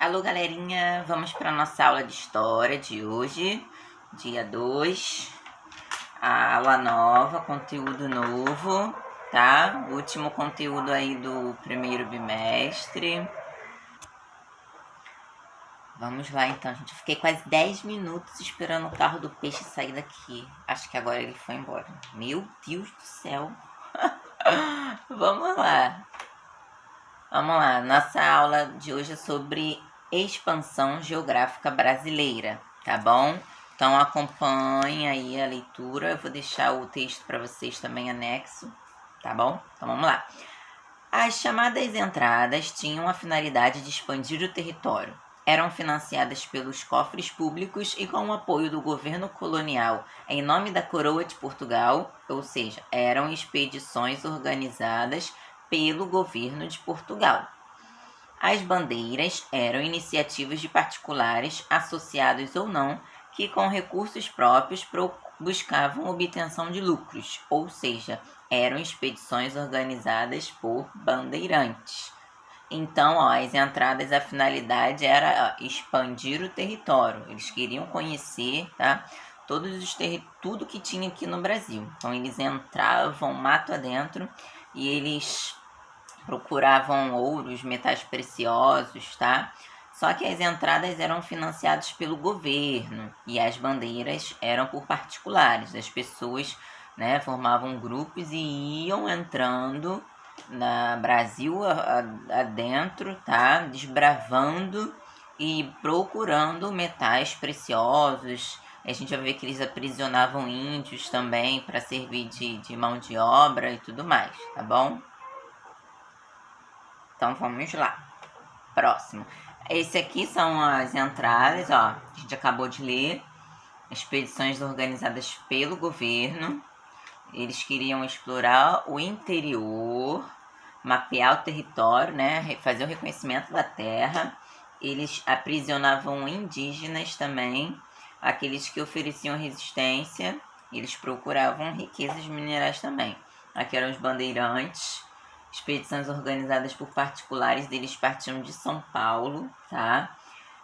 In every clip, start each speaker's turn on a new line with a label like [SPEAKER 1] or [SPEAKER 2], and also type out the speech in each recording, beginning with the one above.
[SPEAKER 1] Alô, galerinha, vamos para nossa aula de história de hoje, dia 2, a aula nova, conteúdo novo, tá? O último conteúdo aí do primeiro bimestre. Vamos lá então, gente. Fiquei quase 10 minutos esperando o carro do peixe sair daqui. Acho que agora ele foi embora. Meu Deus do céu. Vamos lá. Vamos lá, nossa aula de hoje é sobre expansão geográfica brasileira, tá bom? Então acompanhe aí a leitura, eu vou deixar o texto para vocês também anexo, tá bom? Então vamos lá. As chamadas entradas tinham a finalidade de expandir o território. Eram financiadas pelos cofres públicos e com o apoio do governo colonial em nome da Coroa de Portugal, ou seja, eram expedições organizadas pelo governo de Portugal. As bandeiras eram iniciativas de particulares, associados ou não, que com recursos próprios buscavam obtenção de lucros, ou seja, eram expedições organizadas por bandeirantes. Então, as entradas, a finalidade era expandir o território. Eles queriam conhecer, tá? Tudo que tinha aqui no Brasil. Então, eles entravam mato adentro e eles procuravam ouros, metais preciosos, tá? Só que as entradas eram financiadas pelo governo e as bandeiras eram por particulares. As pessoas, né, formavam grupos e iam entrando na Brasil adentro, tá? Desbravando e procurando metais preciosos. A gente vai ver que eles aprisionavam índios também para servir de mão de obra e tudo mais, tá bom? Então vamos lá. Próximo. Esse aqui são as entradas, ó. A gente acabou de ler. Expedições organizadas pelo governo. Eles queriam explorar o interior, mapear o território, né? Fazer o reconhecimento da terra. Eles aprisionavam indígenas também, aqueles que ofereciam resistência. Eles procuravam riquezas minerais também. Aqui eram os bandeirantes. Expedições organizadas por particulares, deles partiam de São Paulo, tá?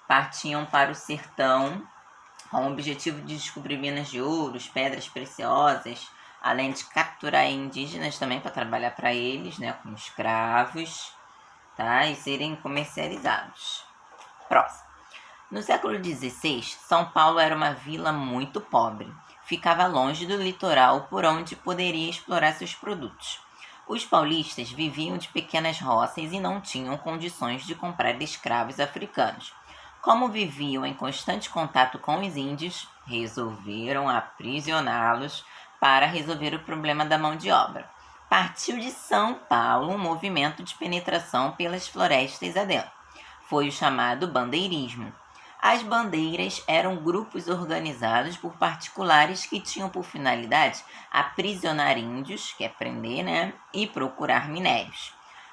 [SPEAKER 1] Partiam para o sertão, com o objetivo de descobrir minas de ouro, pedras preciosas, além de capturar indígenas também para trabalhar para eles, né, como escravos, tá? E serem comercializados. Próximo. No século XVI, São Paulo era uma vila muito pobre. Ficava longe do litoral por onde poderia explorar seus produtos. Os paulistas viviam de pequenas roças e não tinham condições de comprar escravos africanos. Como viviam em constante contato com os índios, resolveram aprisioná-los para resolver o problema da mão de obra. Partiu de São Paulo um movimento de penetração pelas florestas adentro. Foi o chamado bandeirismo. As bandeiras eram grupos organizados por particulares que tinham por finalidade aprisionar índios, que é prender, né, e procurar minérios.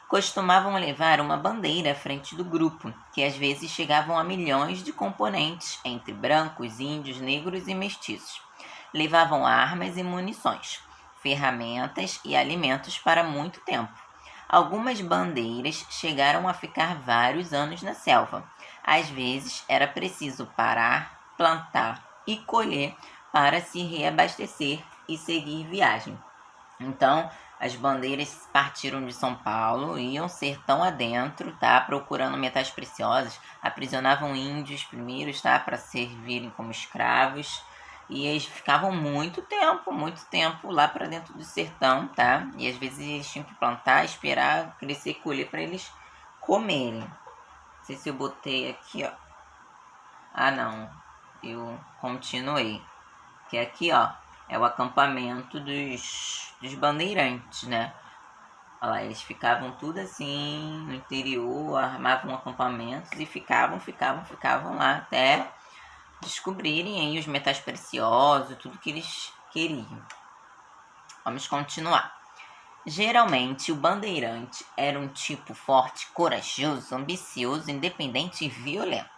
[SPEAKER 1] Costumavam levar uma bandeira à frente do grupo, que às vezes chegavam a milhões de componentes, entre brancos, índios, negros e mestiços. Levavam armas e munições, ferramentas e alimentos para muito tempo. Algumas bandeiras chegaram a ficar vários anos na selva. Às vezes era preciso parar, plantar e colher para se reabastecer e seguir viagem. Então, as bandeiras partiram de São Paulo, iam sertão adentro, tá? Procurando metais preciosos, aprisionavam índios primeiros, tá? Para servirem como escravos. E eles ficavam muito tempo lá para dentro do sertão, tá? E às vezes eles tinham que plantar, esperar crescer e colher para eles comerem. Não sei se eu botei aqui, ó. Ah, não. Eu continuei. Que aqui, ó, é o acampamento dos bandeirantes, né? Olha lá, eles ficavam tudo assim no interior, armavam acampamentos e ficavam lá até descobrirem aí os metais preciosos, tudo que eles queriam. Vamos continuar. Geralmente, o bandeirante era um tipo forte, corajoso, ambicioso, independente e violento.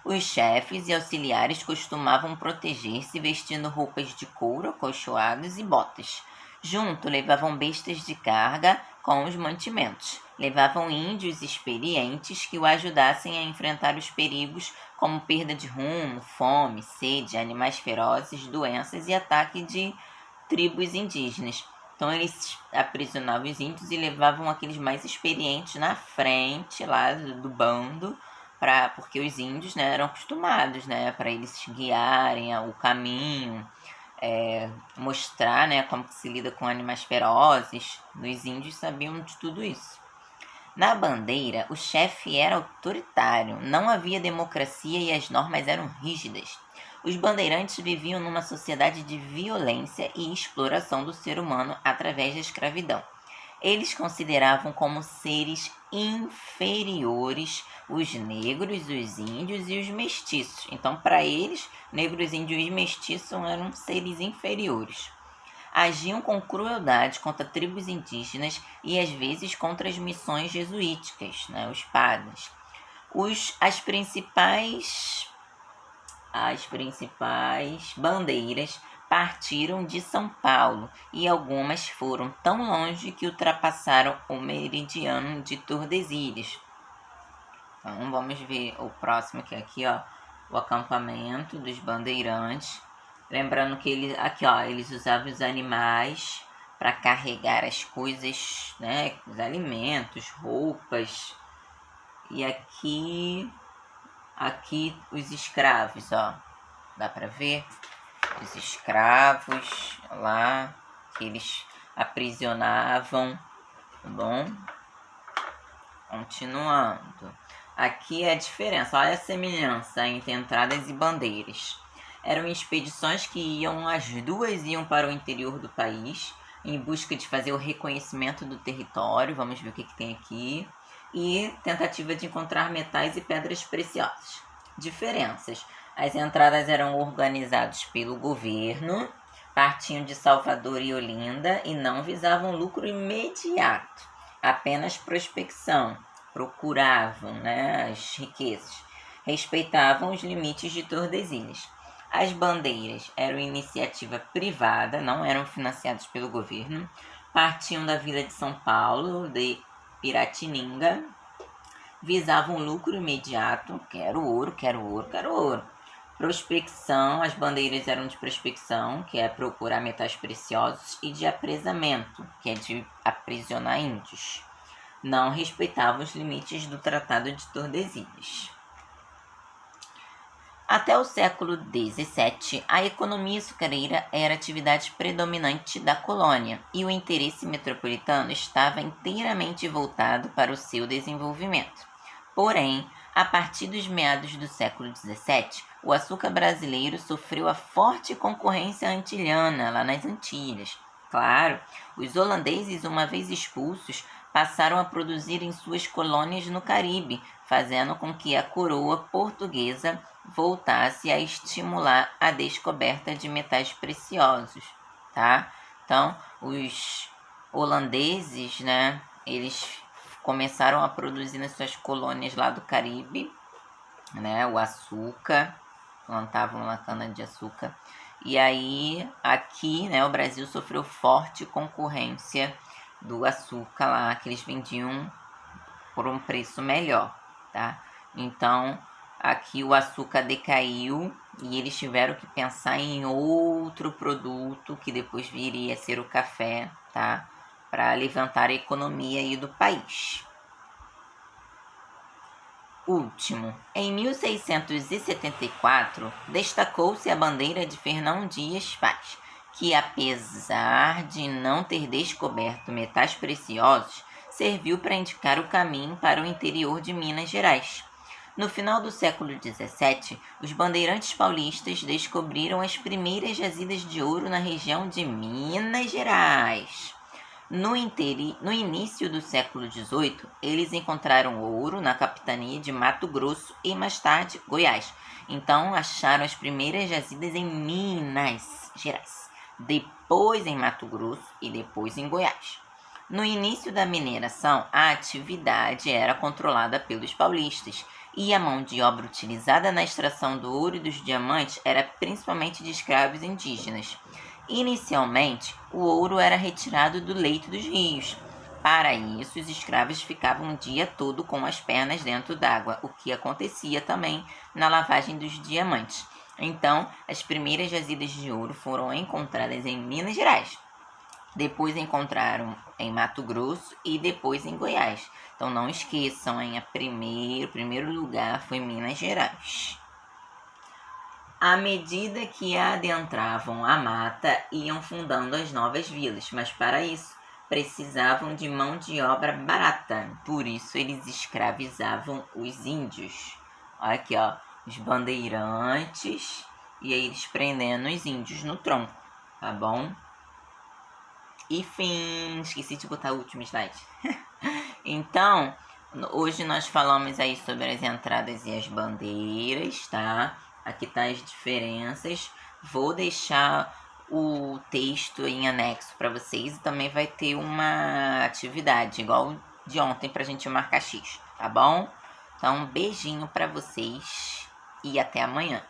[SPEAKER 1] Os chefes e auxiliares costumavam proteger-se vestindo roupas de couro, acolchoados e botas. Junto, levavam bestas de carga com os mantimentos. levavam índios experientes que o ajudassem a enfrentar os perigos como perda de rumo, fome, sede, animais ferozes, doenças e ataque de tribos indígenas. Então eles aprisionavam os índios e levavam aqueles mais experientes na frente lá do bando, porque os índios, né, eram acostumados, né, para eles guiarem o caminho, mostrar, né, como que se lida com animais ferozes. Os índios sabiam de tudo isso. Na bandeira, o chefe era autoritário, não havia democracia e as normas eram rígidas. Os bandeirantes viviam numa sociedade de violência e exploração do ser humano através da escravidão. Eles consideravam como seres inferiores os negros, os índios e os mestiços. Então, para eles, negros, índios e mestiços eram seres inferiores. Agiam com crueldade contra tribos indígenas e às vezes contra as missões jesuíticas, né, os padres. As principais bandeiras partiram de São Paulo e algumas foram tão longe que ultrapassaram o meridiano de Tordesilhas. Então vamos ver o próximo, que é aqui, ó, o acampamento dos bandeirantes. Lembrando que eles usavam os animais para carregar as coisas, né, os alimentos, roupas. E aqui os escravos, ó, dá para ver? Os escravos lá que eles aprisionavam, tá bom? Continuando. Aqui é a diferença, olha a semelhança entre entradas e bandeiras. Eram expedições que as duas iam para o interior do país, em busca de fazer o reconhecimento do território. Vamos ver o que tem aqui. E tentativa de encontrar metais e pedras preciosas. Diferenças. As entradas eram organizadas pelo governo, partiam de Salvador e Olinda e não visavam lucro imediato, apenas prospecção, procuravam, né, as riquezas, respeitavam os limites de Tordesilhas. As bandeiras eram iniciativa privada, não eram financiadas pelo governo, partiam da Vila de São Paulo, de Piratininga, visavam lucro imediato, quero ouro, quero ouro, quero ouro. Prospecção, as bandeiras eram de prospecção, que é procurar metais preciosos, e de apresamento, que é de aprisionar índios. Não respeitavam os limites do Tratado de Tordesilhas. Até o século XVII, a economia açucareira era a atividade predominante da colônia e o interesse metropolitano estava inteiramente voltado para o seu desenvolvimento. Porém, a partir dos meados do século XVII, o açúcar brasileiro sofreu a forte concorrência antilhana lá nas Antilhas. Claro, os holandeses, uma vez expulsos, passaram a produzir em suas colônias no Caribe, fazendo com que a coroa portuguesa voltasse a estimular a descoberta de metais preciosos, tá? Então, os holandeses, né, eles começaram a produzir nas suas colônias lá do Caribe, né, o açúcar, plantavam lá cana-de-açúcar. E aí, aqui, né, o Brasil sofreu forte concorrência do açúcar lá, que eles vendiam por um preço melhor, tá? Então, aqui o açúcar decaiu e eles tiveram que pensar em outro produto que depois viria a ser o café, tá? Para levantar a economia aí do país. Último, em 1674, destacou-se a bandeira de Fernão Dias Paz, que apesar de não ter descoberto metais preciosos, serviu para indicar o caminho para o interior de Minas Gerais. No final do século XVII, os bandeirantes paulistas descobriram as primeiras jazidas de ouro na região de Minas Gerais. No início do século XVIII, eles encontraram ouro na capitania de Mato Grosso e mais tarde Goiás. Então acharam as primeiras jazidas em Minas Gerais, depois em Mato Grosso e depois em Goiás. No início da mineração, a atividade era controlada pelos paulistas e a mão de obra utilizada na extração do ouro e dos diamantes era principalmente de escravos indígenas. Inicialmente, o ouro era retirado do leito dos rios, Para isso, os escravos ficavam o dia todo com as pernas dentro d'água, o que acontecia também na lavagem dos diamantes. Então, as primeiras jazidas de ouro foram encontradas em Minas Gerais. Depois encontraram em Mato Grosso e depois em Goiás. Então, não esqueçam, o primeiro lugar foi Minas Gerais. À medida que adentravam a mata, iam fundando as novas vilas, mas para isso precisavam de mão de obra barata. Por isso eles escravizavam os índios. Olha aqui, ó, os bandeirantes e aí eles prendendo os índios no tronco, tá bom? E fim, esqueci de botar o último slide. Então, hoje nós falamos aí sobre as entradas e as bandeiras, tá? Aqui tá as diferenças. Vou deixar o texto em anexo para vocês e também vai ter uma atividade igual de ontem pra gente marcar X, tá bom? Então, um beijinho para vocês e até amanhã.